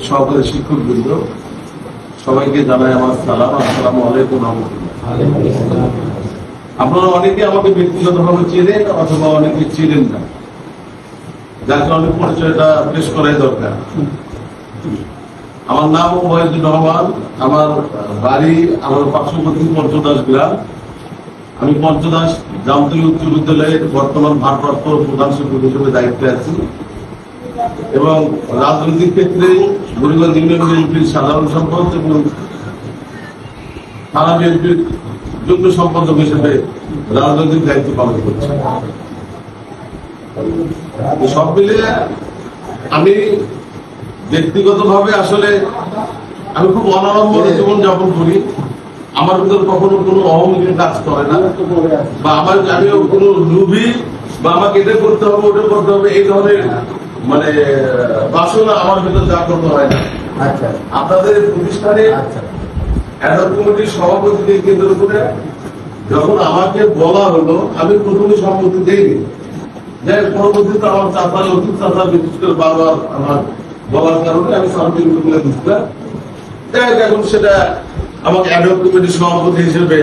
সহকারী শিক্ষক বৃন্দ সবাইকে জানাই আমার সালাম। আসসালামু আলাইকুম। আপনারা অনেকে আমাকে ব্যক্তিগতভাবে চেনেন অথবা অনেকে চিনেন না, যার কারণে পরিচয়টা পেশ করাই দরকার। আমার নাম ওবায়দুর রহমান, আমার বাড়ি আমার পার্শ্ববর্তী পঞ্চদাস গ্রাম। আমি পঞ্চদাস জামতলী উচ্চ বিদ্যালয়ের বর্তমান ভারপ্রাপ্ত প্রধান শিক্ষক হিসেবে দায়িত্বে আছি এবং রাজনৈতিক ক্ষেত্রে বুড়িগঞ্জ ইউনিয়ন বিএনপির সাধারণ সম্পাদক এবং থানা বিএনপির যুগ্ম সম্পাদক হিসেবে রাজনৈতিক দায়িত্ব পালন করছি। সব মিলিয়ে আমি ব্যক্তিগতভাবে আসলে আমি খুব অনাড়ম্বর জীবনযাপন করি। আমার ভিতর কখনো কোনো অহংকার কাজ করে না, বা আমিও কোনো লোভী বা আমাকে এটা করতে হবে ওটা করতে হবে এই ধরনের বাসনা আমার ভিতর জাগ্রত হয় না। আপনাদের প্রতিষ্ঠানে অ্যাডহক কমিটির সভাপতিকে কেন্দ্র করে যখন আমাকে বলা হলো, আমি প্রথমে সম্মতি দিইনি। পরবর্তীতে আমার চাচার অতীত চাচা বিশেষ করে বারবার আমার বলার কারণে আমি সম্মতি করে দিচ্ছিলাম। এখন সেটা আমাকে অ্যাডহক কমিটির সভাপতি হিসেবে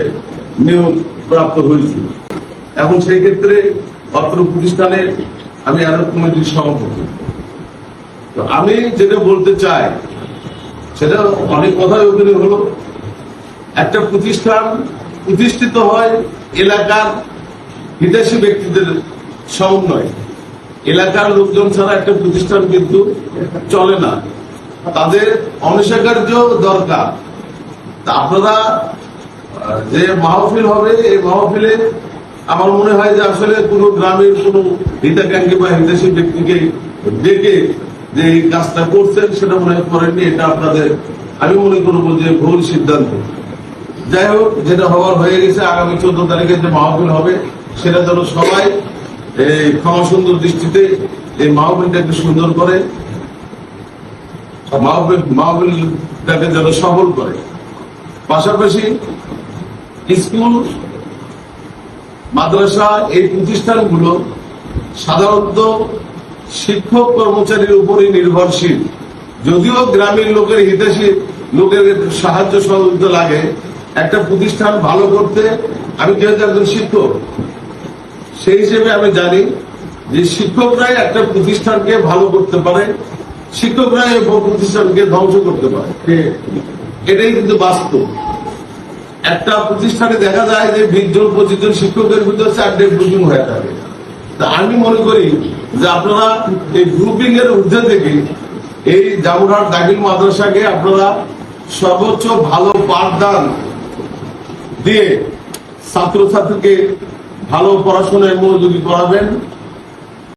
নিয়োগ প্রাপ্ত হয়েছিল। এখন সেই ক্ষেত্রে অত্র প্রতিষ্ঠানে আমি অ্যাডহক কমিটির সভাপতি। তো আমি যেটা বলতে চাই সেটা অনেক কথাই ওখানে হলো। একটা প্রতিষ্ঠান প্রতিষ্ঠিত হয় এলাকার হিতাশী ব্যক্তিদের সমন্বয়। এলাকার লোকজন ছাড়া একটা প্রতিষ্ঠান কিন্তু চলে না, তাদের অনস্বীকার্য দরকার। আপনারা যে মাহফিল হবে এই মাহফিলে আমার মনে হয় যে আসলে কোন গ্রামের কোন হিতাকাঙ্ক্ষী বা হিতাশী ব্যক্তিকে ডেকে যে এই কাজটা করছেন সেটা মনে হয় করেননি। এটা আপনাদের আমি মনে করবো যে ভুল সিদ্ধান্ত। যাই হোক, যেটা হওয়ার হয়ে গেছে। আগামী 14 তারিখে যে মাহফিল হবে সেটা যেন সবাই এই ক্ষমা সুন্দর দৃষ্টিতে এই মাহফিলটা একটু সুন্দর করে মাহফিলটাকে যেন সফল করে। পাশাপাশি স্কুল মাদ্রাসা এই প্রতিষ্ঠানগুলো সাধারণত শিক্ষক কর্মচারীর উপরই নির্ভরশীল। যদিও গ্রামীণ লোকের হিতাশী লোকের সাহায্য সহযোগিতা লাগে একটা প্রতিষ্ঠান ভালো করতে। আমি যেহেতু একজন শিক্ষক, সেই হিসেবে আমি জানি যে শিক্ষকরাই একটা প্রতিষ্ঠানকে ভালো করতে পারে, শিক্ষকরাই প্রতিষ্ঠানকে ধ্বংস করতে পারে। এটাই কিন্তু বাস্তব। একটা প্রতিষ্ঠানে দেখা যায় যে 20 জন 25 জন শিক্ষকের ভিতরে 4টে গ্রুপিং হয়ে থাকে। আমি মনে করি যে আপনারা এই গ্রুপিং এর ঊর্ধ্বে থেকে এই জামুরহাট দাখিল মাদ্রাসাকে আপনারা সর্বোচ্চ ভালো পাঠদান দিয়ে ছাত্রছাত্রীকে ভালো পড়াশোনায় মনোযোগী করাবেন।